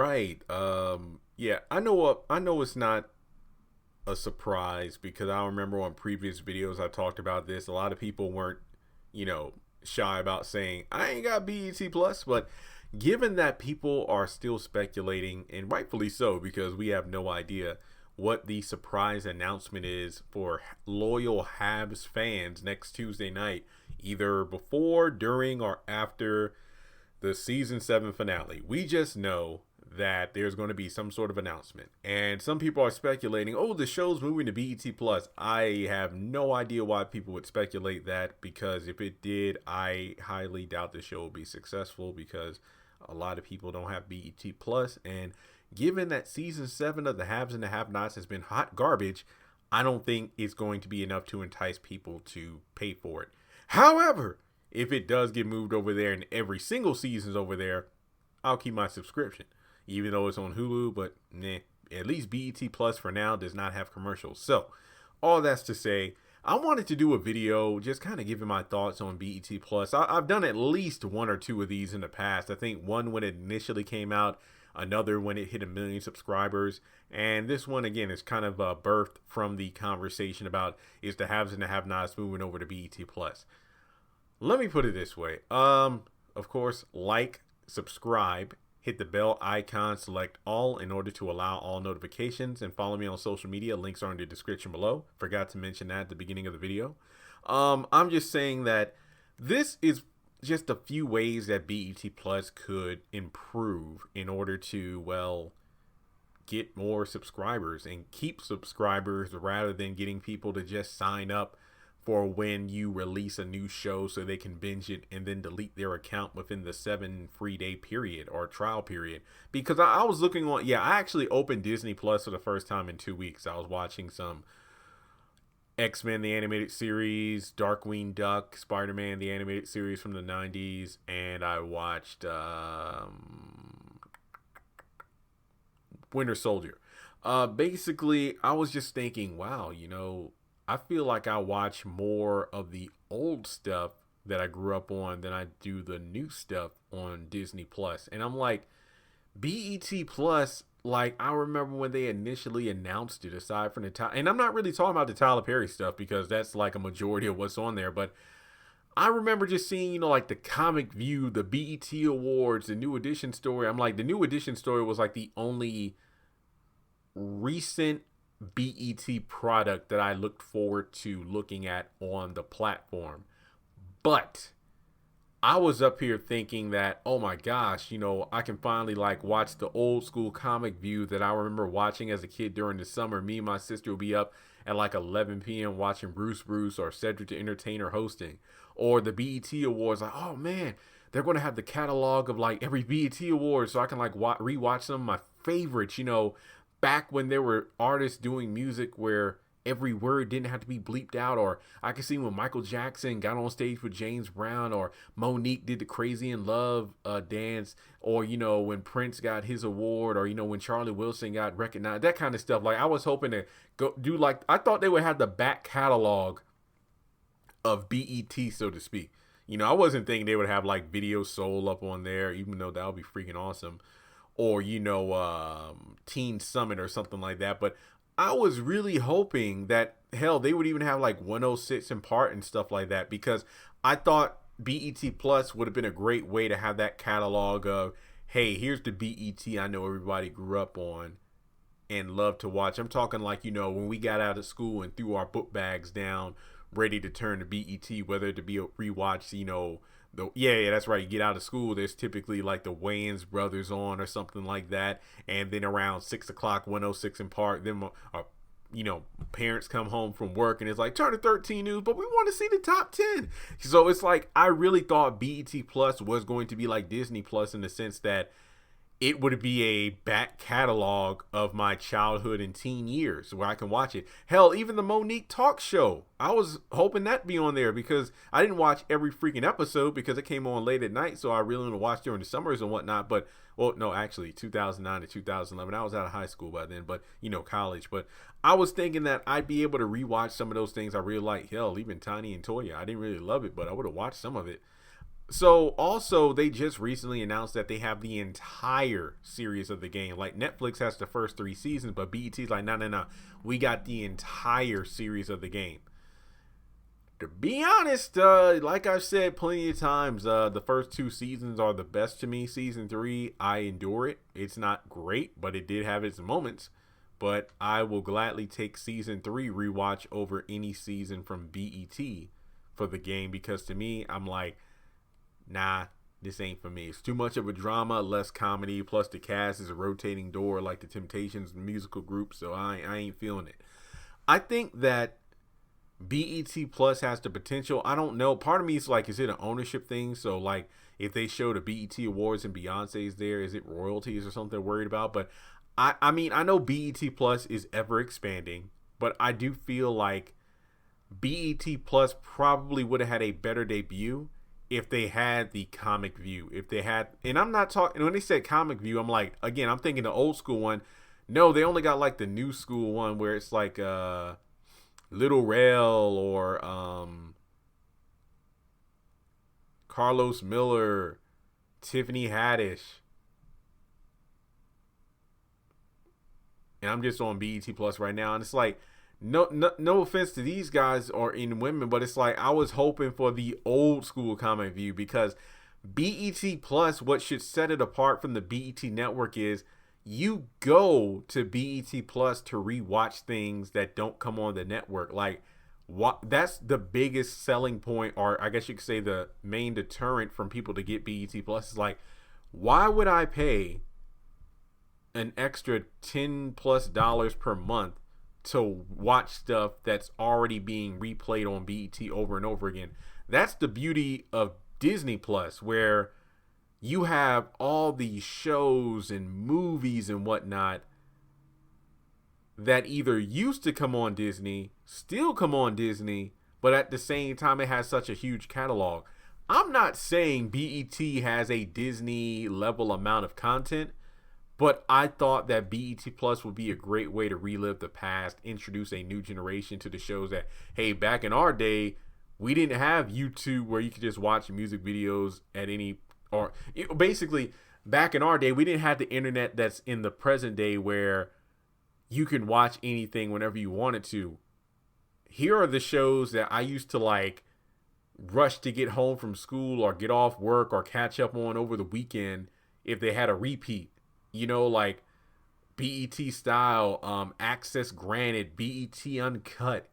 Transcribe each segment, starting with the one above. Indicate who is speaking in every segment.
Speaker 1: Right. Yeah, I know it's not a surprise because I remember on previous videos I talked about this. A lot of people weren't, you know, shy about saying I ain't got BET Plus, but given that people are still speculating, and rightfully so, because we have no idea what the surprise announcement is for loyal Habs fans next Tuesday night, either before, during, or after the season 7 finale. We just know that there's going to be some sort of announcement. And some people are speculating, oh, the show's moving to BET Plus. I have no idea why people would speculate that, because if it did, I highly doubt the show will be successful because a lot of people don't have BET Plus. And given that season 7 of the Haves and the Have-Nots has been hot garbage, I don't think it's going to be enough to entice people to pay for it. However, if it does get moved over there and every single season's over there, I'll keep my subscription, even though it's on Hulu. But nah, at least BET Plus for now does not have commercials. So all that's to say, I wanted to do a video just kind of giving my thoughts on BET Plus. I've done at least one or two of these in the past. I think one when it initially came out, another when it hit 1 million subscribers, and this one again is kind of birthed from the conversation about is the haves and the have-nots moving over to BET Plus. Let me put it this way. Of course, like, subscribe, hit the bell icon, select all in order to allow all notifications, and follow me on social media. Links are in the description below. Forgot to mention that at the beginning of the video. I'm just saying that this is just a few ways that BET Plus could improve in order to, well, get more subscribers and keep subscribers rather than getting people to just sign up for when you release a new show so they can binge it and then delete their account within the 7 free day period or trial period. Because I was looking on, I actually opened Disney Plus for the first time in 2 weeks. I was watching some X-Men, the animated series, Darkwing Duck, Spider-Man, the animated series from the 90s, and I watched Winter Soldier. Basically, I was just thinking, wow, I feel like I watch more of the old stuff that I grew up on than I do the new stuff on Disney Plus. And I'm like, BET Plus, like, I remember when they initially announced it, aside from the and I'm not really talking about the Tyler Perry stuff because that's like a majority of what's on there, but I remember just seeing, like the Comic View, the BET Awards, the New Edition story. I'm like, the New Edition story was like the only recent BET product that I looked forward to looking at on the platform. But I was up here thinking that, oh my gosh, I can finally like watch the old school Comic View that I remember watching as a kid during the summer. Me and my sister would be up at like 11 p.m. watching Bruce or Cedric the Entertainer hosting, or the BET Awards. Like, oh man, they're going to have the catalog of like every BET Award so I can like rewatch some of my favorites, back when there were artists doing music where every word didn't have to be bleeped out. Or I could see when Michael Jackson got on stage with James Brown, or Monique did the Crazy in Love dance, or when Prince got his award, or when Charlie Wilson got recognized, that kind of stuff. Like, I was hoping to go do, like, I thought they would have the back catalog of BET, so to speak. I wasn't thinking they would have like Video Soul up on there, even though that would be freaking awesome, or Teen Summit or something like that. But I was really hoping that, hell, they would even have like 106 in Part and stuff like that, because I thought BET Plus would have been a great way to have that catalog of, hey, here's the BET I know everybody grew up on and loved to watch. I'm talking like, when we got out of school and threw our book bags down ready to turn to BET, whether it to be a rewatch, that's right. You get out of school, there's typically like the Wayans brothers on or something like that, and then around 6 o'clock, 106 in Park, then parents come home from work and it's like turn to 13 News, but we want to see the top 10. So it's like, I really thought BET Plus was going to be like Disney Plus in the sense that it would be a back catalog of my childhood and teen years where I can watch it. Hell, even the Monique talk show, I was hoping that'd be on there, because I didn't watch every freaking episode because it came on late at night. So I really want to watch during the summers and whatnot. But, well, no, actually 2009 to 2011, I was out of high school by then, but college. But I was thinking that I'd be able to rewatch some of those things I really like. Hell, even Tiny and Toya, I didn't really love it, but I would have watched some of it. So also they just recently announced that they have the entire series of the game. Like Netflix has the first 3 seasons, but BET's like, no. We got the entire series of the game. To be honest, like I've said plenty of times, the first 2 seasons are the best to me. Season 3, I endure it. It's not great, but it did have its moments. But I will gladly take season 3 rewatch over any season from BET for the game, because to me, I'm like, nah, this ain't for me. It's too much of a drama, less comedy. Plus, the cast is a rotating door like the Temptations musical group, so I ain't feeling it. I think that BET Plus has the potential. I don't know. Part of me is like, is it an ownership thing? So, like, if they show the BET Awards and Beyonce's there, is it royalties or something they're worried about? But I mean, I know BET Plus is ever expanding, but I do feel like BET Plus probably would have had a better debut if they had the comic view. If they had, and I'm not talking, when they said comic view, I'm like, again, I'm thinking the old school one. No, they only got like the new school one where it's like Little Rel or Carlos Miller, Tiffany Haddish. And I'm just on BET Plus right now, and it's like, no offense to these guys or in women, but it's like I was hoping for the old school comic view, because BET Plus, what should set it apart from the BET network is you go to BET Plus to rewatch things that don't come on the network. Like, what? That's the biggest selling point, or I guess you could say the main deterrent from people to get BET Plus is like, why would I pay an extra $10+ per month to watch stuff that's already being replayed on BET over and over again? That's the beauty of Disney Plus, where you have all these shows and movies and whatnot that either used to come on Disney, still come on Disney, but at the same time it has such a huge catalog. I'm not saying BET has a Disney level amount of content, but I thought that BET Plus would be a great way to relive the past, introduce a new generation to the shows that, hey, back in our day, we didn't have YouTube where you could just watch music videos at any, or basically back in our day, we didn't have the internet that's in the present day where you can watch anything whenever you wanted to. Here are the shows that I used to like rush to get home from school or get off work or catch up on over the weekend if they had a repeat. You know, like BET Style, Access Granted, BET Uncut.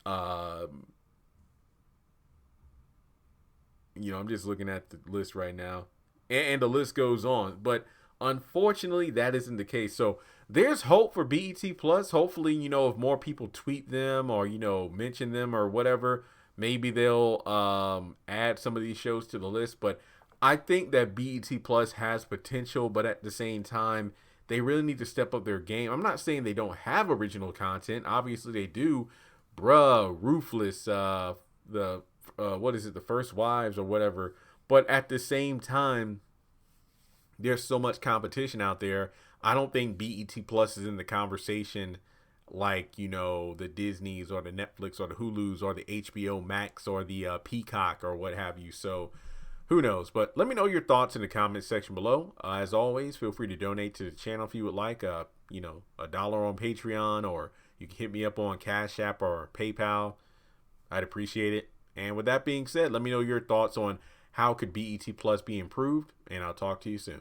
Speaker 1: You know, I'm just looking at the list right now, and the list goes on. But unfortunately, that isn't the case. So there's hope for BET Plus. Hopefully, you know, if more people tweet them or, you know, mention them or whatever, maybe they'll add some of these shows to the list. But I think that BET Plus has potential, but at the same time, they really need to step up their game. I'm not saying they don't have original content. Obviously, they do. Bruh, Ruthless, what is it, The First Wives or whatever. But at the same time, there's so much competition out there. I don't think BET Plus is in the conversation like, you know, the Disneys or the Netflix or the Hulus or the HBO Max or the Peacock or what have you. So who knows? But let me know your thoughts in the comments section below. As always, feel free to donate to the channel if you would like. You know, $1 on Patreon, or you can hit me up on Cash App or PayPal. I'd appreciate it. And with that being said, let me know your thoughts on how could BET Plus be improved, and I'll talk to you soon.